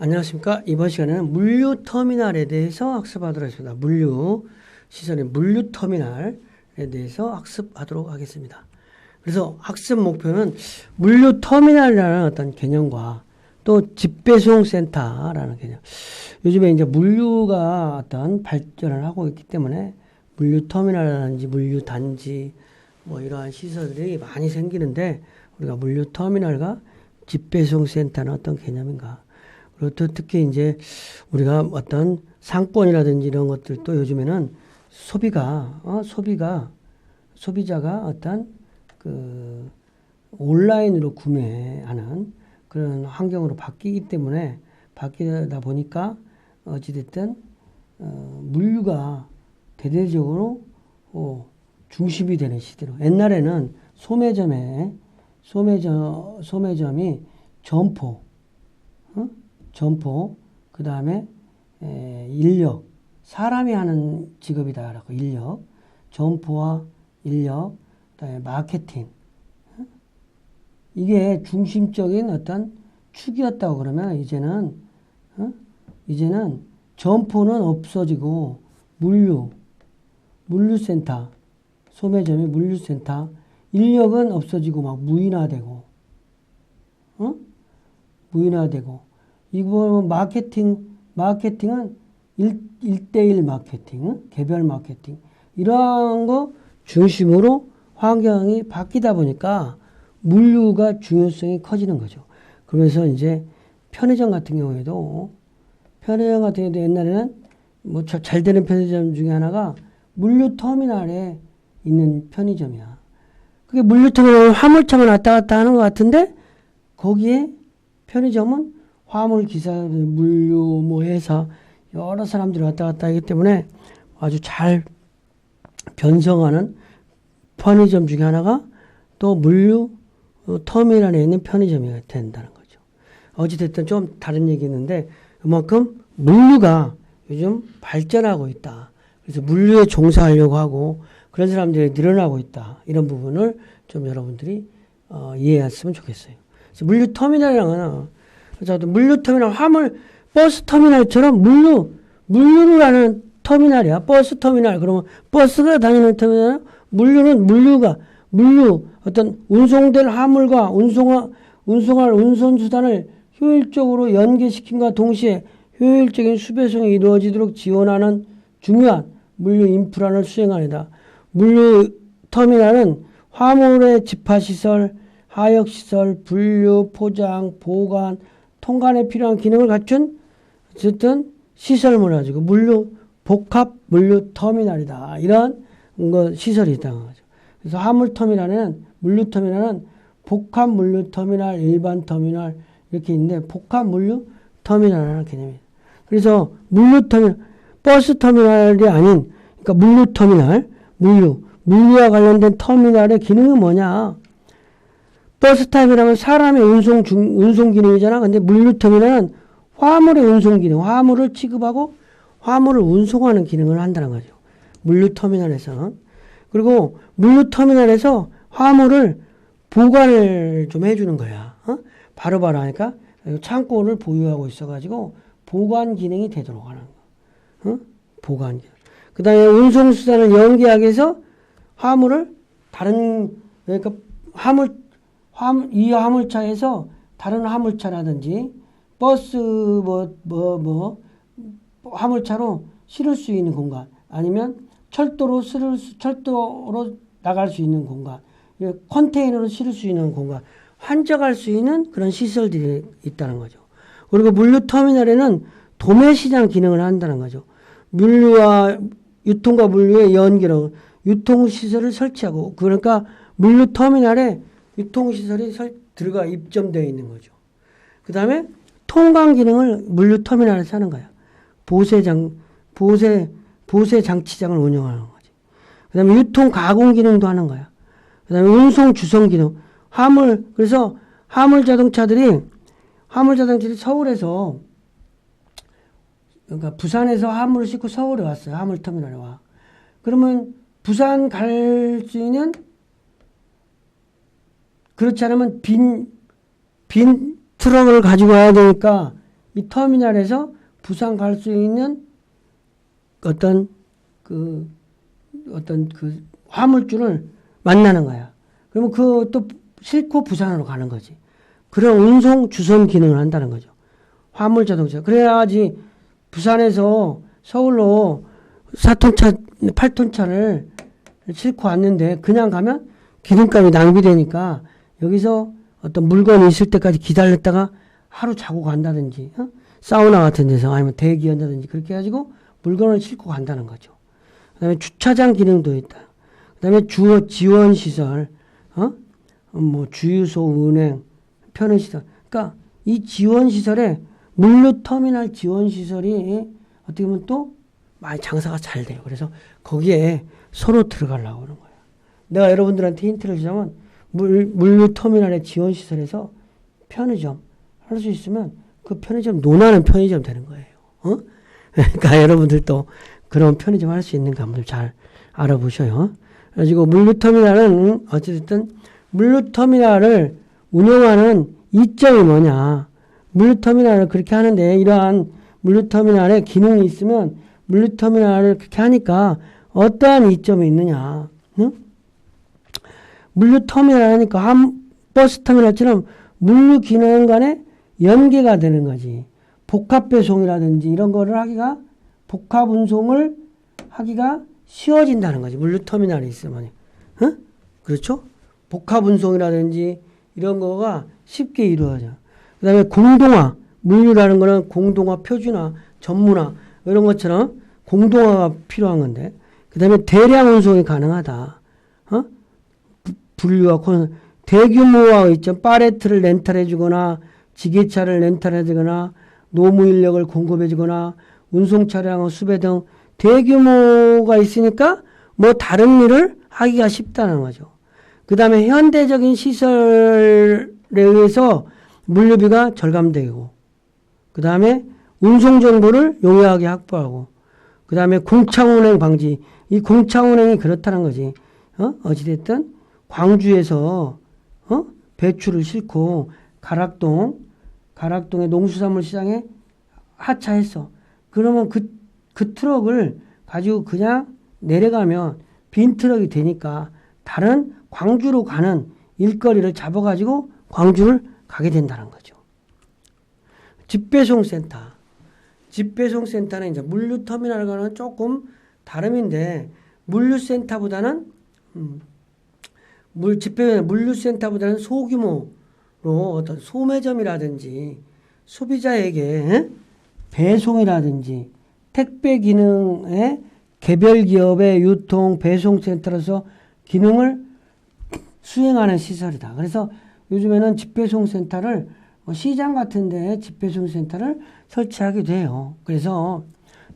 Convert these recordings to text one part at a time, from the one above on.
안녕하십니까. 이번 시간에는 물류터미널에 대해서 학습하도록 하겠습니다. 시설의 물류터미널에 대해서 학습하도록 하겠습니다. 그래서 학습 목표는 물류터미널이라는 어떤 개념과 또 집배송센터라는 개념. 요즘에 이제 물류가 어떤 발전을 하고 있기 때문에 물류터미널이라든지 물류단지 뭐 이러한 시설들이 많이 생기는데 우리가 물류터미널과 집배송센터는 어떤 개념인가? 그리고 또 특히 이제 우리가 어떤 상권이라든지 이런 것들도 요즘에는 소비자가 어떤 그 온라인으로 구매하는 그런 환경으로 바뀌기 때문에 바뀌다 보니까 어찌됐든 물류가 대대적으로 중심이 되는 시대로. 옛날에는 소매점이 점포, 그 다음에 인력, 사람이 하는 직업이다라고 인력, 점포와 인력, 그다음에 마케팅, 이게 중심적인 어떤 축이었다고 그러면 이제는 점포는 없어지고 물류센터, 소매점이 물류센터, 인력은 없어지고 막 무인화되고, 이거 마케팅은 1대1 마케팅, 개별 마케팅, 이러한 거 중심으로 환경이 바뀌다 보니까 물류가 중요성이 커지는 거죠. 그러면서 이제 편의점 같은 경우에도 옛날에는 뭐 잘 되는 편의점 중에 하나가 물류터미널에 있는 편의점이야. 그게 물류터미널 화물차만 왔다 갔다 하는 것 같은데 거기에 편의점은 화물 기사들, 물류, 뭐 회사, 여러 사람들이 왔다 갔다 하기 때문에 아주 잘 변성하는 편의점 중에 하나가 또 물류 터미널에 있는 편의점이 된다는 거죠. 어찌됐든 좀 다른 얘기였는데 그만큼 물류가 요즘 발전하고 있다. 그래서 물류에 종사하려고 하고 그런 사람들이 늘어나고 있다. 이런 부분을 좀 여러분들이 이해했으면 좋겠어요. 그래서 물류 터미널이라는 물류터미널, 버스 터미널처럼 물류를 하는 터미널이야. 버스 터미널. 그러면 버스가 다니는 터미널, 물류, 어떤 운송될 화물과 운송할 운송수단을 효율적으로 연계시킴과 동시에 효율적인 수배송이 이루어지도록 지원하는 중요한 물류 인프라를 수행하니다. 물류 터미널은 화물의 집하시설, 하역시설, 분류, 포장, 보관, 통관에 필요한 기능을 갖춘 어쨌든 시설물 가지고 복합 물류 터미널이다. 이런 시설이 있다는 거죠. 그래서 물류 터미널은 복합 물류 터미널, 일반 터미널 이렇게 있는데 복합 물류 터미널이라는 개념이에요. 그래서 버스 터미널이 아닌 그러니까 물류 터미널, 물류와 관련된 터미널의 기능은 뭐냐? 버스 타임이라면 사람의 운송 기능이잖아. 근데 물류터미널은 화물의 운송 기능, 화물을 취급하고 화물을 운송하는 기능을 한다는 거죠. 물류터미널에서. 그리고 물류터미널에서 화물을 보관을 좀 해주는 거야. 바로바로 하니까 창고를 보유하고 있어가지고 보관 기능이 되도록 하는 거. 보관 기능. 그 다음에 운송수단을 연계하기 위해서 화물을 그러니까 이 화물차에서 다른 화물차라든지 버스 화물차로 실을 수 있는 공간 아니면 철도로 나갈 수 있는 공간 컨테이너로 실을 수 있는 공간 환적할 수 있는 그런 시설들이 있다는 거죠. 그리고 물류터미널에는 도매시장 기능을 한다는 거죠. 유통과 물류의 연계로 유통시설을 설치하고 그러니까 물류터미널에 유통시설이 들어가 입점되어 있는 거죠. 그 다음에 통관 기능을 물류터미널에서 하는 거야. 보세 장치장을 운영하는 거지. 그 다음에 유통 가공 기능도 하는 거야. 그 다음에 운송 주선 기능. 그래서 화물 자동차들이 서울에서, 그러니까 부산에서 화물을 싣고 서울에 왔어요. 화물터미널에 와. 그러면 부산 갈 수 있는 그렇지 않으면 빈 트럭을 가지고 와야 되니까 이 터미널에서 부산 갈 수 있는 어떤 그 화물줄을 만나는 거야. 그러면 또 싣고 부산으로 가는 거지. 그런 운송 주선 기능을 한다는 거죠. 화물 자동차. 그래야지 부산에서 서울로 4톤차, 8톤차를 싣고 왔는데 그냥 가면 기름값이 낭비되니까 여기서 어떤 물건이 있을 때까지 기다렸다가 하루 자고 간다든지, 사우나 같은 데서 아니면 대기한다든지 그렇게 해가지고 물건을 싣고 간다는 거죠. 그 다음에 주차장 기능도 있다. 그 다음에 지원시설, 뭐 주유소, 은행, 편의시설. 그러니까 이 지원시설에 물류터미널 지원시설이 어떻게 보면 또 많이 장사가 잘 돼요. 그래서 거기에 서로 들어가려고 하는 거예요. 내가 여러분들한테 힌트를 주자면 물류터미널의 지원시설에서 편의점 할 수 있으면 그 편의점 논하는 편의점 되는 거예요. 그러니까 여러분들도 그런 편의점 할 수 있는가 한번 잘 알아보셔요. 그래가지고 물류터미널은 어쨌든 물류터미널을 운영하는 이점이 뭐냐. 물류터미널을 그렇게 하는데 이러한 물류터미널에 기능이 있으면 물류터미널을 그렇게 하니까 어떠한 이점이 있느냐. 물류터미널 하니까 버스터미널처럼 물류 기능 간에 연계가 되는 거지. 복합배송이라든지 이런 거를 하기가 복합운송을 하기가 쉬워진다는 거지. 물류터미널이 있으면. 그렇죠? 복합운송이라든지 이런 거가 쉽게 이루어져. 그 다음에 공동화. 물류라는 거는 공동화, 표준화, 전문화 이런 것처럼 공동화가 필요한 건데 그 다음에 대량 운송이 가능하다. 분류와 대규모화 있죠. 팔레트를 렌탈해 주거나 지게차를 렌탈해 주거나 노무 인력을 공급해 주거나 운송 차량의 수배 등 대규모가 있으니까 뭐 다른 일을 하기가 쉽다는 거죠. 그 다음에 현대적인 시설에 의해서 물류비가 절감되고 그 다음에 운송 정보를 용이하게 확보하고 그 다음에 공차운행 방지. 이 공차운행이 그렇다는 거지. 어찌됐든 광주에서 배추를 싣고 가락동의 농수산물 시장에 하차했어. 그러면 그 트럭을 가지고 그냥 내려가면 빈 트럭이 되니까 다른 광주로 가는 일거리를 잡아가지고 광주를 가게 된다는 거죠. 집배송센터. 집배송센터는 이제 물류터미널과는 조금 다름인데 물류센터보다는 물류센터보다는 소규모로 어떤 소매점이라든지 소비자에게 배송이라든지 택배 기능의 개별 기업의 유통 배송센터로서 기능을 수행하는 시설이다. 그래서 요즘에는 집배송센터를 시장 같은 데 집배송센터를 설치하기도 해요. 그래서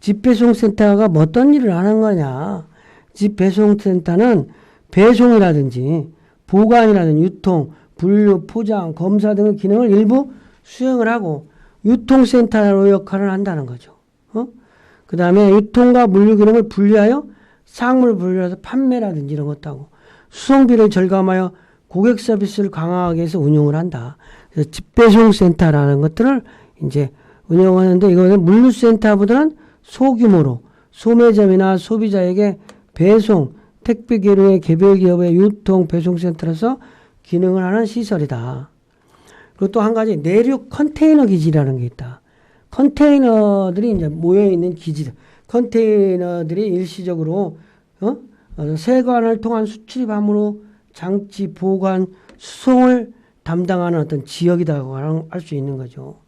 집배송센터가 어떤 일을 하는 거냐. 집배송센터는 배송이라든지 보관이라든지 유통, 분류, 포장, 검사 등의 기능을 일부 수행을 하고 유통센터로 역할을 한다는 거죠. 그 다음에 유통과 물류 기능을 분리하여 상물 분류해서 판매라든지 이런 것도 하고 수송비를 절감하여 고객 서비스를 강화하기 위해서 운영을 한다. 그래서 집배송센터라는 것들을 이제 운영하는데 이거는 물류센터보다는 소규모로 소매점이나 소비자에게 배송, 택배 기능의 개별 기업의 유통 배송센터로서 기능을 하는 시설이다. 그리고 또 한 가지 내륙 컨테이너 기지라는 게 있다. 컨테이너들이 이제 모여있는 기지들. 컨테이너들이 일시적으로 세관을 통한 수출입함으로 장치, 보관, 수송을 담당하는 어떤 지역이라고 할 수 있는 거죠.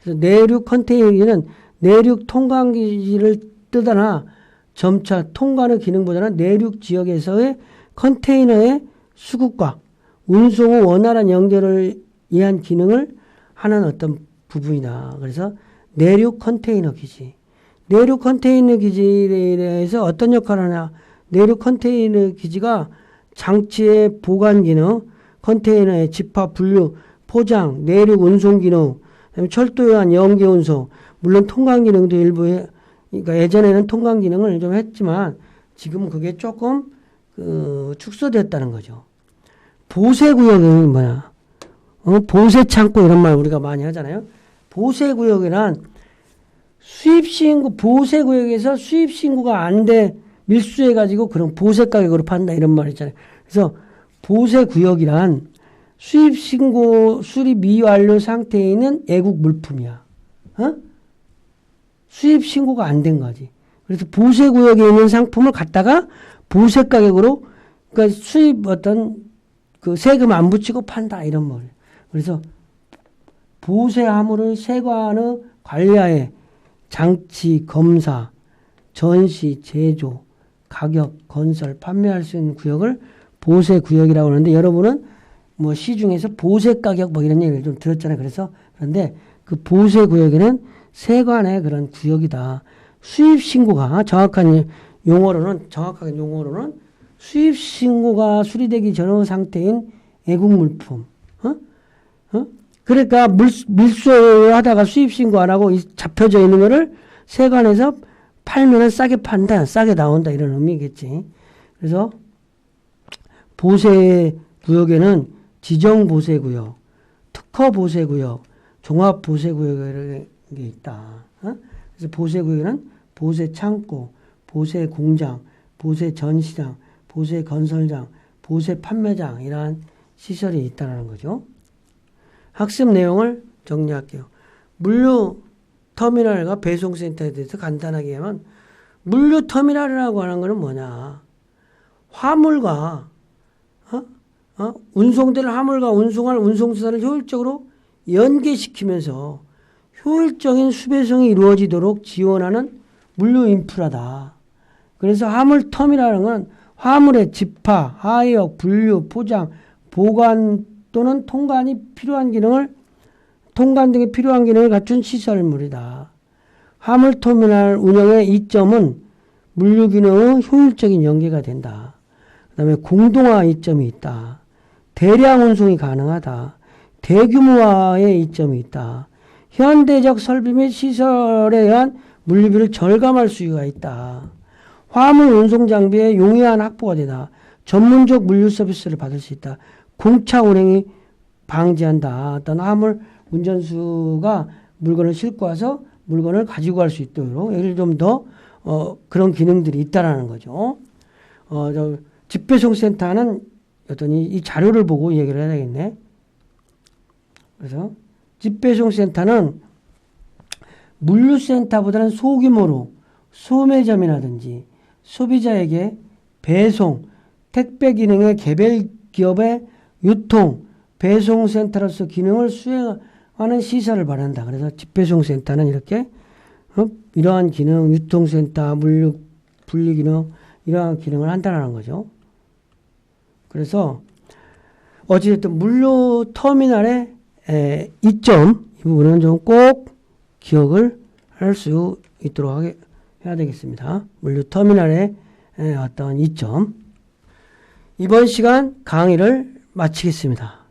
그래서 내륙 컨테이너는 내륙 통관기지를 뜨거나 점차 통관의 기능보다는 내륙 지역에서의 컨테이너의 수급과 운송의 원활한 연결을 위한 기능을 하는 어떤 부분이다. 그래서 내륙 컨테이너 기지. 내륙 컨테이너 기지에 대해서 어떤 역할을 하냐. 내륙 컨테이너 기지가 장치의 보관 기능, 컨테이너의 집합, 분류, 포장, 내륙 운송 기능, 그다음에 철도에 의한 연계 운송, 물론 통관 기능도 일부 그러니까 예전에는 통관 기능을 좀 했지만 지금은 그게 조금 축소됐다는 거죠. 보세 구역이 뭐야? 보세 창고 이런 말 우리가 많이 하잖아요. 보세구역이란 수입신고, 보세구역에서 수입신고가 안 돼 밀수해가지고 그런 보세가격으로 판다 이런 말 있잖아요. 그래서 보세구역이란 수입신고 수리 미완료 상태에 있는 애국 물품이야. 어? 수입신고가 안 된 거지. 그래서 보세구역에 있는 상품을 갖다가 보세가격으로, 그러니까 수입 어떤 그 세금 안 붙이고 판다 이런 말. 그래서 보세화물을 세관의 관리하에 장치, 검사, 전시, 제조, 가격, 건설, 판매할 수 있는 구역을 보세구역이라고 하는데, 여러분은 뭐 시중에서 보세가격 뭐 이런 얘기를 좀 들었잖아요. 그래서 그런데 그 보세구역에는 세관의 그런 구역이다. 수입신고가 정확하게 용어로는 수입신고가 수리되기 전의 상태인 애국물품. 그러니까 밀수하다가 수입신고 안 하고 잡혀져 있는 거를 세관에서 팔면은 싸게 판다, 싸게 나온다 이런 의미겠지. 그래서 보세구역에는 지정보세구역, 특허보세구역, 종합보세구역이라는 게 있다. 그래서 보세구역에는 보세창고, 보세공장, 보세전시장, 보세건설장, 보세판매장 이러한 시설이 있다는 거죠. 학습 내용을 정리할게요. 물류터미널과 배송센터에 대해서 간단하게 하면, 물류터미널이라고 하는 것은 뭐냐. 화물과 운송될 화물과 운송할 운송수단을 효율적으로 연계시키면서 효율적인 수배송이 이루어지도록 지원하는 물류 인프라다. 그래서 화물터미널은 건 화물의 집하, 하역, 분류, 포장, 보관 또는 통관 등에 필요한 기능을 갖춘 시설물이다. 화물터미널 운영의 이점은 물류 기능의 효율적인 연계가 된다. 그 다음에 공동화 이점이 있다. 대량 운송이 가능하다. 대규모화의 이점이 있다. 현대적 설비 및 시설에 의한 물류비를 절감할 수가 있다. 화물 운송 장비의 용이한 확보가 되다. 전문적 물류 서비스를 받을 수 있다. 공차 운행이 방지한다. 어떤 화물 운전수가 물건을 싣고 와서 물건을 가지고 갈 수 있도록 예를 좀 더 그런 기능들이 있다라는 거죠. 집배송센터는 어떤 이 자료를 보고 얘기를 해야 되겠네. 그래서 집배송센터는 물류센터보다는 소규모로 소매점이라든지 소비자에게 배송, 택배 기능의 개별 기업의 유통, 배송센터로서 기능을 수행하는 시설을 말한다. 그래서 집배송센터는 이렇게 이러한 기능, 유통센터, 물류 분리 기능, 이러한 기능을 한다는 거죠. 그래서 어찌됐든 물류 터미널의 이점, 이 부분은 좀 꼭 기억을 할 수 있도록 해야 되겠습니다. 물류 터미널의 어떤 이점. 이번 시간 강의를 마치겠습니다.